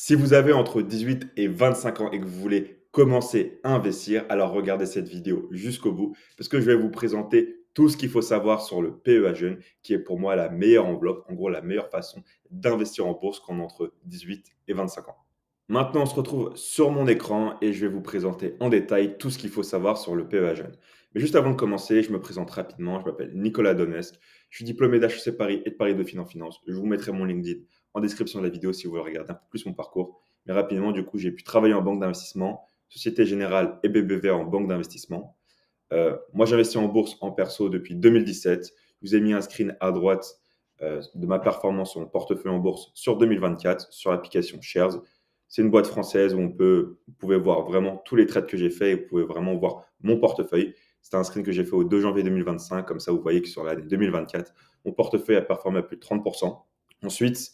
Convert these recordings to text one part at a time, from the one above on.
Si vous avez entre 18 et 25 ans et que vous voulez commencer à investir, alors regardez cette vidéo jusqu'au bout parce que je vais vous présenter tout ce qu'il faut savoir sur le PEA jeune, qui est pour moi la meilleure enveloppe, en gros la meilleure façon d'investir en bourse quand on a entre 18 et 25 ans. Maintenant, on se retrouve sur mon écran et je vais vous présenter en détail tout ce qu'il faut savoir sur le PEA jeune. Mais juste avant de commencer, je me présente rapidement. Je m'appelle Nicolas Donesc. Je suis diplômé d'HEC Paris et de Paris Dauphine en finance. Je vous mettrai mon LinkedIn en description de la vidéo si vous voulez regarder un peu plus mon parcours. Mais rapidement, du coup, j'ai pu travailler en banque d'investissement, Société Générale et BBVA en banque d'investissement. Moi, j'investis en bourse en perso depuis 2017. Je vous ai mis un screen à droite de ma performance sur mon portefeuille en bourse sur 2024 sur l'application Shares. C'est une boîte française où vous pouvez voir vraiment tous les trades que j'ai faits et vous pouvez vraiment voir mon portefeuille. C'est un screen que j'ai fait au 2 janvier 2025. Comme ça, vous voyez que sur l'année 2024, mon portefeuille a performé à plus de 30%. Ensuite,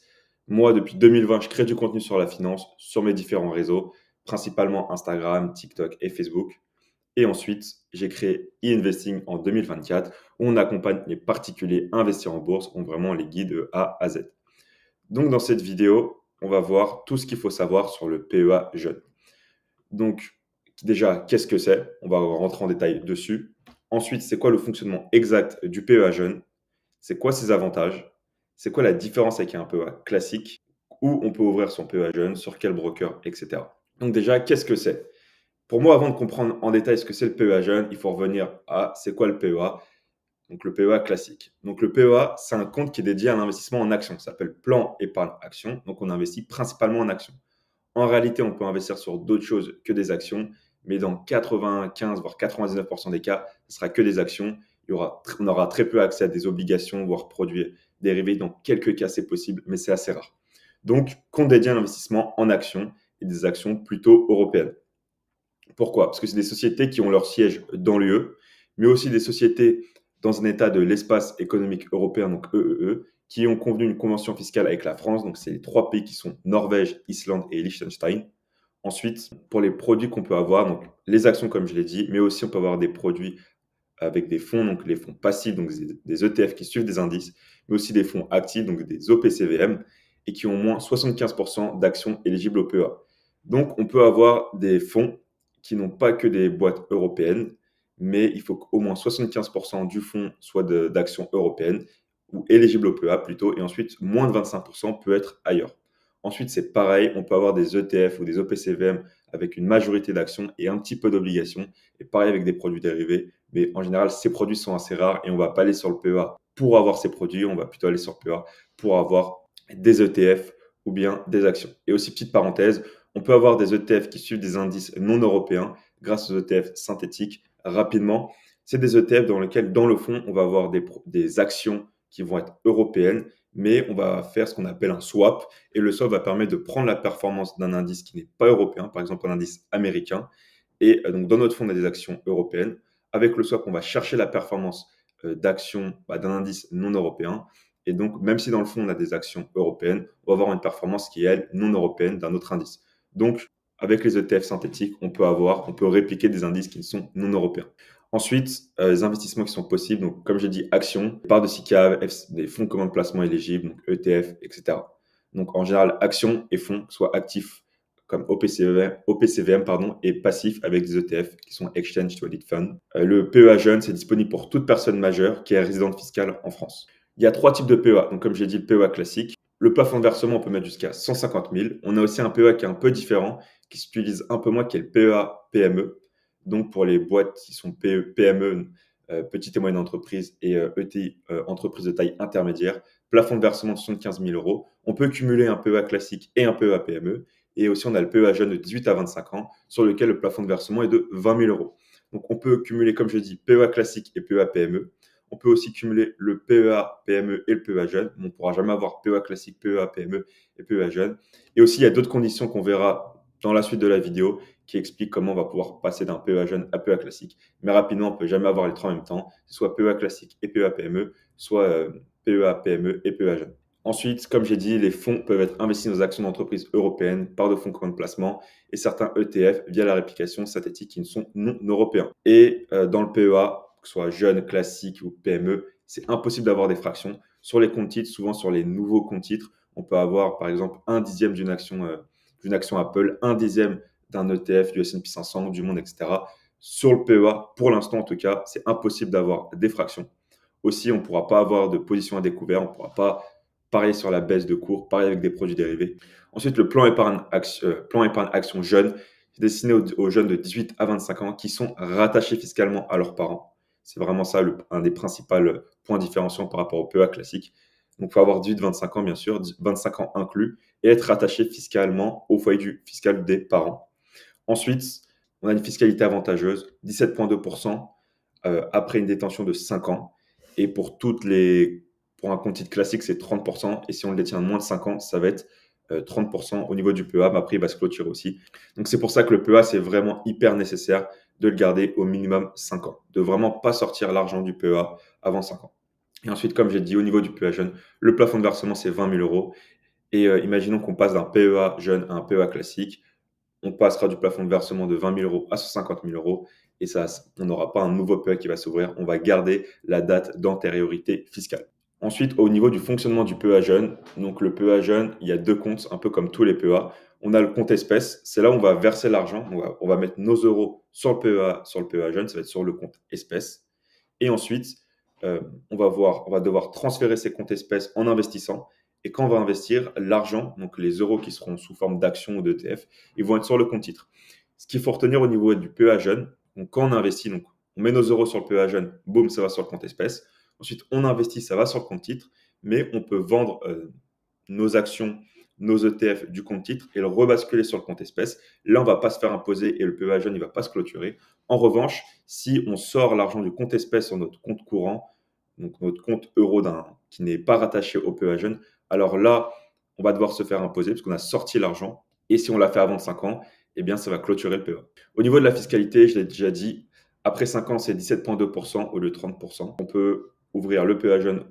moi, depuis 2020, je crée du contenu sur la finance, sur mes différents réseaux, principalement Instagram, TikTok et Facebook. Et ensuite, j'ai créé e-investing en 2024, où on accompagne les particuliers à investir en bourse, on vraiment les guide de A à Z. Donc, dans cette vidéo, on va voir tout ce qu'il faut savoir sur le PEA jeune. Donc, déjà, qu'est-ce que c'est? On va rentrer en détail dessus. Ensuite, c'est quoi le fonctionnement exact du PEA jeune? C'est quoi ses avantages? C'est quoi la différence avec un PEA classique? Où on peut ouvrir son PEA jeune? Sur quel broker? Etc. Donc déjà, qu'est-ce que c'est? Pour moi, avant de comprendre en détail ce que c'est le PEA jeune, il faut revenir à c'est quoi le PEA? Donc le PEA classique. Donc le PEA, c'est un compte qui est dédié à l'investissement en actions. Ça s'appelle plan épargne action. Donc on investit principalement en actions. En réalité, on peut investir sur d'autres choses que des actions, mais dans 95 voire 99% des cas, ce sera que des actions. On aura très peu accès à des obligations, voire produits dérivés. Dans quelques cas, c'est possible, mais c'est assez rare. Donc, compte dédié à l'investissement en actions et des actions plutôt européennes. Pourquoi? Parce que c'est des sociétés qui ont leur siège dans l'UE, mais aussi des sociétés dans un état de l'espace économique européen, donc EEE, qui ont convenu une convention fiscale avec la France. Donc, c'est les trois pays qui sont Norvège, Islande et Liechtenstein. Ensuite, pour les produits qu'on peut avoir, donc les actions, comme je l'ai dit, mais aussi on peut avoir des produits avec des fonds, donc les fonds passifs, donc des ETF qui suivent des indices, mais aussi des fonds actifs, donc des OPCVM, et qui ont au moins 75% d'actions éligibles au PEA. Donc, on peut avoir des fonds qui n'ont pas que des boîtes européennes, mais il faut qu'au moins 75% du fonds soit d'actions européennes, ou éligibles au PEA plutôt, et ensuite, moins de 25% peut être ailleurs. Ensuite, c'est pareil, on peut avoir des ETF ou des OPCVM avec une majorité d'actions et un petit peu d'obligations, et pareil avec des produits dérivés, mais en général, ces produits sont assez rares et on ne va pas aller sur le PEA pour avoir ces produits, on va plutôt aller sur le PEA pour avoir des ETF ou bien des actions. Et aussi, petite parenthèse, on peut avoir des ETF qui suivent des indices non européens grâce aux ETF synthétiques. Rapidement, c'est des ETF dans lesquels, dans le fond, on va avoir des actions qui vont être européennes, mais on va faire ce qu'on appelle un swap. Et le swap va permettre de prendre la performance d'un indice qui n'est pas européen, par exemple un indice américain. Et donc, dans notre fonds, on a des actions européennes. Avec le swap, on va chercher la performance d'actions d'un indice non européen. Et donc, même si dans le fond, on a des actions européennes, on va avoir une performance qui est, elle, non européenne d'un autre indice. Donc, avec les ETF synthétiques, on peut répliquer des indices qui sont non européens. Ensuite, les investissements qui sont possibles, donc comme j'ai dit, actions, parts de SICAV, des fonds communs de placement éligibles, donc ETF, etc. Donc en général, actions et fonds, soit actifs comme OPCVM et passifs avec des ETF qui sont Exchange Traded Fund. Le PEA jeune, c'est disponible pour toute personne majeure qui est résidente fiscale en France. Il y a trois types de PEA. Donc comme j'ai dit, le PEA classique. Le plafond de versement, on peut mettre jusqu'à 150 000. On a aussi un PEA qui est un peu différent, qui s'utilise un peu moins, qui est le PEA PME. Donc pour les boîtes qui sont PME, petites et moyennes entreprises, et ETI, entreprises de taille intermédiaire, plafond de versement de 75 000 euros. On peut cumuler un PEA classique et un PEA PME. Et aussi, on a le PEA jeune de 18 à 25 ans, sur lequel le plafond de versement est de 20 000 euros. Donc on peut cumuler, comme je dis, PEA classique et PEA PME. On peut aussi cumuler le PEA PME et le PEA jeune. On ne pourra jamais avoir PEA classique, PEA PME et PEA jeune. Et aussi, il y a d'autres conditions qu'on verra dans la suite de la vidéo qui expliquent comment on va pouvoir passer d'un PEA jeune à PEA classique. Mais rapidement, on ne peut jamais avoir les trois en même temps, soit PEA classique et PEA PME, soit PEA PME et PEA jeune. Ensuite, comme j'ai dit, les fonds peuvent être investis dans des actions d'entreprises européennes par de fonds communs de placement et certains ETF via la réplication synthétique qui ne sont non européens. Et dans le PEA, que ce soit jeune, classique ou PME, c'est impossible d'avoir des fractions. Sur les comptes titres, souvent sur les nouveaux comptes titres, on peut avoir par exemple un dixième d'une action d'une action Apple, un dixième d'un ETF du S&P 500, du monde, etc. Sur le PEA, pour l'instant en tout cas, c'est impossible d'avoir des fractions. Aussi, on ne pourra pas avoir de position à découvert, on ne pourra pas parier sur la baisse de cours, parier avec des produits dérivés. Ensuite, le plan épargne action jeune, c'est destiné aux jeunes de 18 à 25 ans qui sont rattachés fiscalement à leurs parents. C'est vraiment ça un des principaux points différenciants par rapport au PEA classique. Donc, il faut avoir 18-25 ans, bien sûr, 25 ans inclus, et être rattaché fiscalement au foyer fiscal des parents. Ensuite, on a une fiscalité avantageuse, 17,2% après une détention de 5 ans. Et pour un compte titre classique, c'est 30%. Et si on le détient moins de 5 ans, ça va être 30% au niveau du PEA, mais après, il va se clôturer aussi. Donc, c'est pour ça que le PEA, c'est vraiment hyper nécessaire de le garder au minimum 5 ans, de vraiment pas sortir l'argent du PEA avant 5 ans. Et ensuite, comme j'ai dit, au niveau du PEA jeune, le plafond de versement, c'est 20 000 euros. Et imaginons qu'on passe d'un PEA jeune à un PEA classique. On passera du plafond de versement de 20 000 euros à 150 000 euros. Et ça, on n'aura pas un nouveau PEA qui va s'ouvrir. On va garder la date d'antériorité fiscale. Ensuite, au niveau du fonctionnement du PEA jeune, donc le PEA jeune, il y a deux comptes, un peu comme tous les PEA. On a le compte espèce, c'est là où on va verser l'argent. On va mettre nos euros sur le PEA jeune, ça va être sur le compte espèce. Et ensuite, on va devoir transférer ces comptes espèces en investissant. Et quand on va investir, l'argent, donc les euros qui seront sous forme d'actions ou d'ETF, ils vont être sur le compte titre. Ce qu'il faut retenir au niveau du PEA jeune, donc quand on investit, donc on met nos euros sur le PEA jeune, boum, ça va sur le compte espèce. Ensuite, on investit, ça va sur le compte titre, mais on peut vendre nos actions, nos ETF du compte titre et le rebasculer sur le compte espèce. Là, on ne va pas se faire imposer et le PEA jeune, il ne va pas se clôturer. En revanche, si on sort l'argent du compte espèce sur notre compte courant, donc notre compte euro qui n'est pas rattaché au PEA jeune, alors là, on va devoir se faire imposer parce qu'on a sorti l'argent. Et si on l'a fait avant 5 ans, eh bien, ça va clôturer le PEA. Au niveau de la fiscalité, je l'ai déjà dit, après 5 ans, c'est 17,2% au lieu de 30%. On peut ouvrir le PEA jeune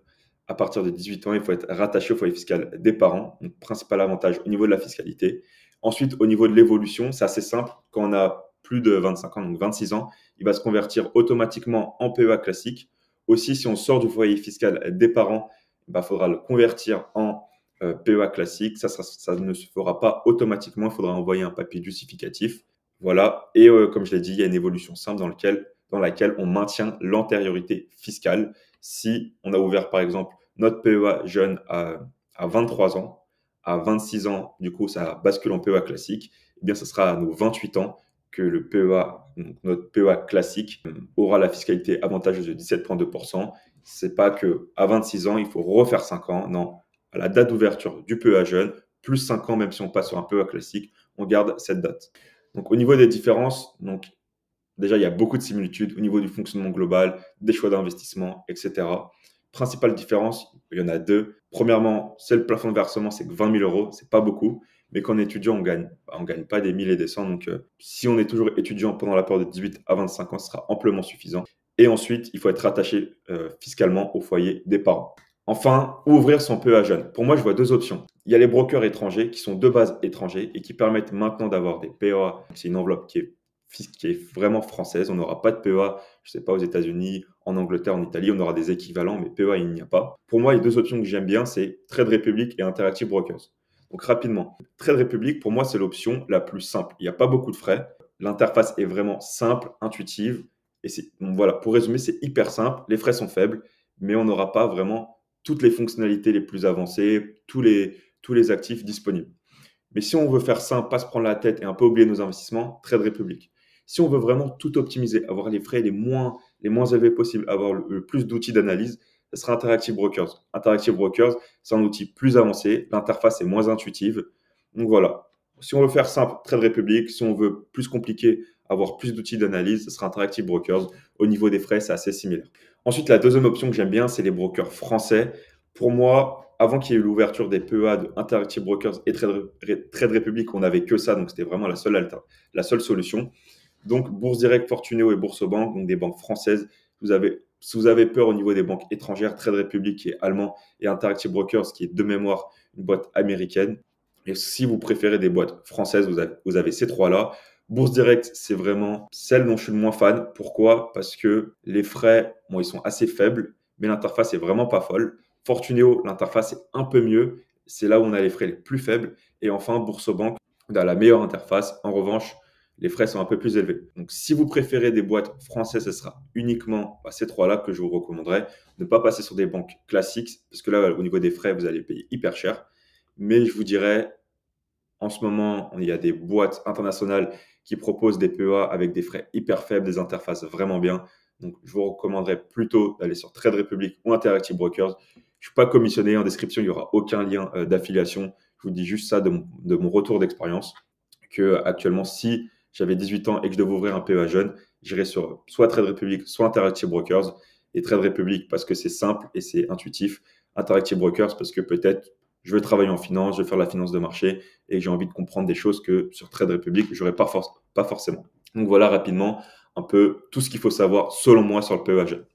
à partir de 18 ans. Il faut être rattaché au foyer fiscal des parents. Donc, principal avantage au niveau de la fiscalité. Ensuite, au niveau de l'évolution, c'est assez simple. Quand on a plus de 25 ans, donc 26 ans, il va se convertir automatiquement en PEA classique. Aussi, si on sort du foyer fiscal des parents, il faudra le convertir en PEA classique. Ça ne se fera pas automatiquement. Il faudra envoyer un papier justificatif. Voilà. Et comme je l'ai dit, il y a une évolution simple dans laquelle on maintient l'antériorité fiscale. Si on a ouvert, par exemple, notre PEA jeune à 23 ans, à 26 ans, du coup, ça bascule en PEA classique, eh bien, ce sera à nos 28 ans que le PEA, donc notre PEA classique, aura la fiscalité avantageuse de 17,2%. C'est pas qu'à 26 ans, il faut refaire 5 ans. Non, à la date d'ouverture du PEA jeune, plus 5 ans, même si on passe sur un PEA classique, on garde cette date. Donc, au niveau des différences, donc, déjà, il y a beaucoup de similitudes au niveau du fonctionnement global, des choix d'investissement, etc. Principale différence, il y en a deux. Premièrement, c'est le plafond de versement, c'est que 20 000 euros, c'est pas beaucoup. Mais qu'en étudiant, on gagne pas des mille et des cents. Donc, si on est toujours étudiant pendant la période de 18 à 25 ans, ce sera amplement suffisant. Et ensuite, il faut être rattaché fiscalement au foyer des parents. Enfin, ouvrir son PEA jeune. Pour moi, je vois deux options. Il y a les brokers étrangers qui sont de base étrangers et qui permettent maintenant d'avoir des PEA. C'est une enveloppe qui est vraiment française. On n'aura pas de PEA, je ne sais pas, aux États-Unis, en Angleterre, en Italie. On aura des équivalents, mais PEA, il n'y a pas. Pour moi, les deux options que j'aime bien, c'est Trade Republic et Interactive Brokers. Donc, rapidement, Trade Republic, pour moi, c'est l'option la plus simple. Il n'y a pas beaucoup de frais. L'interface est vraiment simple, intuitive. Et donc voilà, pour résumer, c'est hyper simple. Les frais sont faibles, mais on n'aura pas vraiment toutes les fonctionnalités les plus avancées, tous les actifs disponibles. Mais si on veut faire simple, pas se prendre la tête et un peu oublier nos investissements, Trade Republic. Si on veut vraiment tout optimiser, avoir les frais les moins élevés possibles, avoir le plus d'outils d'analyse, ce sera Interactive Brokers. Interactive Brokers, c'est un outil plus avancé, l'interface est moins intuitive. Donc voilà, si on veut faire simple, Trade Republic. Si on veut plus compliqué, avoir plus d'outils d'analyse, ce sera Interactive Brokers. Au niveau des frais, c'est assez similaire. Ensuite, la deuxième option que j'aime bien, c'est les brokers français. Pour moi, avant qu'il y ait eu l'ouverture des PEA de Interactive Brokers et Trade Republic, on n'avait que ça, donc c'était vraiment la seule solution. Donc, Bourse Direct, Fortuneo et Boursorama, donc des banques françaises. Si vous avez peur au niveau des banques étrangères, Trade Republic qui est allemand et Interactive Brokers qui est de mémoire une boîte américaine. Et si vous préférez des boîtes françaises, vous avez ces trois-là. Bourse Direct, c'est vraiment celle dont je suis le moins fan. Pourquoi? Parce que les frais, bon, ils sont assez faibles, mais l'interface est vraiment pas folle. Fortuneo, l'interface est un peu mieux. C'est là où on a les frais les plus faibles. Et enfin, Boursorama, dans la meilleure interface. En revanche, les frais sont un peu plus élevés. Donc, si vous préférez des boîtes françaises, ce sera uniquement ces trois-là que je vous recommanderais. Ne pas passer sur des banques classiques, parce que là, au niveau des frais, vous allez payer hyper cher. Mais je vous dirais, en ce moment, il y a des boîtes internationales qui proposent des PEA avec des frais hyper faibles, des interfaces vraiment bien. Donc, je vous recommanderais plutôt d'aller sur Trade Republic ou Interactive Brokers. Je ne suis pas commissionné. En description, il n'y aura aucun lien d'affiliation. Je vous dis juste ça de mon retour d'expérience. Que actuellement, si j'avais 18 ans et que je devais ouvrir un PEA jeune, j'irais sur soit Trade Republic, soit Interactive Brokers. Et Trade Republic parce que c'est simple et c'est intuitif. Interactive Brokers parce que peut-être je veux travailler en finance, je veux faire la finance de marché et j'ai envie de comprendre des choses que sur Trade Republic, je n'aurais pas forcément. Donc voilà rapidement un peu tout ce qu'il faut savoir selon moi sur le PEA jeune.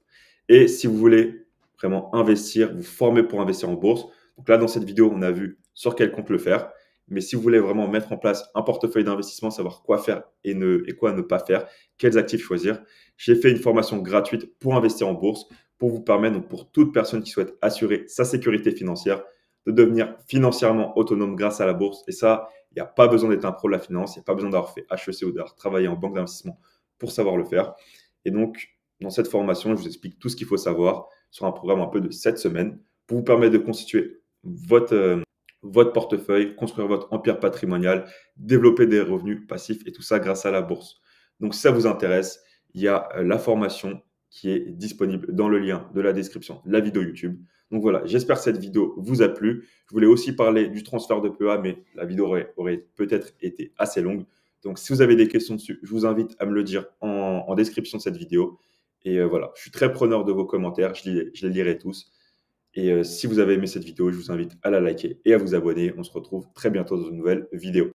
Et si vous voulez vraiment investir, vous former pour investir en bourse, donc là dans cette vidéo, on a vu sur quel compte le faire. Mais si vous voulez vraiment mettre en place un portefeuille d'investissement, savoir quoi faire et quoi ne pas faire, quels actifs choisir, j'ai fait une formation gratuite pour investir en bourse, pour vous permettre, donc pour toute personne qui souhaite assurer sa sécurité financière, de devenir financièrement autonome grâce à la bourse. Et ça, il n'y a pas besoin d'être un pro de la finance, il n'y a pas besoin d'avoir fait HEC ou d'avoir travaillé en banque d'investissement pour savoir le faire. Et donc, dans cette formation, je vous explique tout ce qu'il faut savoir sur un programme un peu de 7 semaines pour vous permettre de constituer votre portefeuille, construire votre empire patrimonial, développer des revenus passifs et tout ça grâce à la bourse. Donc, si ça vous intéresse, il y a la formation qui est disponible dans le lien de la description, la vidéo YouTube. Donc voilà, j'espère que cette vidéo vous a plu. Je voulais aussi parler du transfert de PEA, mais la vidéo aurait peut-être été assez longue. Donc si vous avez des questions dessus, je vous invite à me le dire en description de cette vidéo. Et voilà, je suis très preneur de vos commentaires, je les lirai tous. Et si vous avez aimé cette vidéo, je vous invite à la liker et à vous abonner. On se retrouve très bientôt dans une nouvelle vidéo.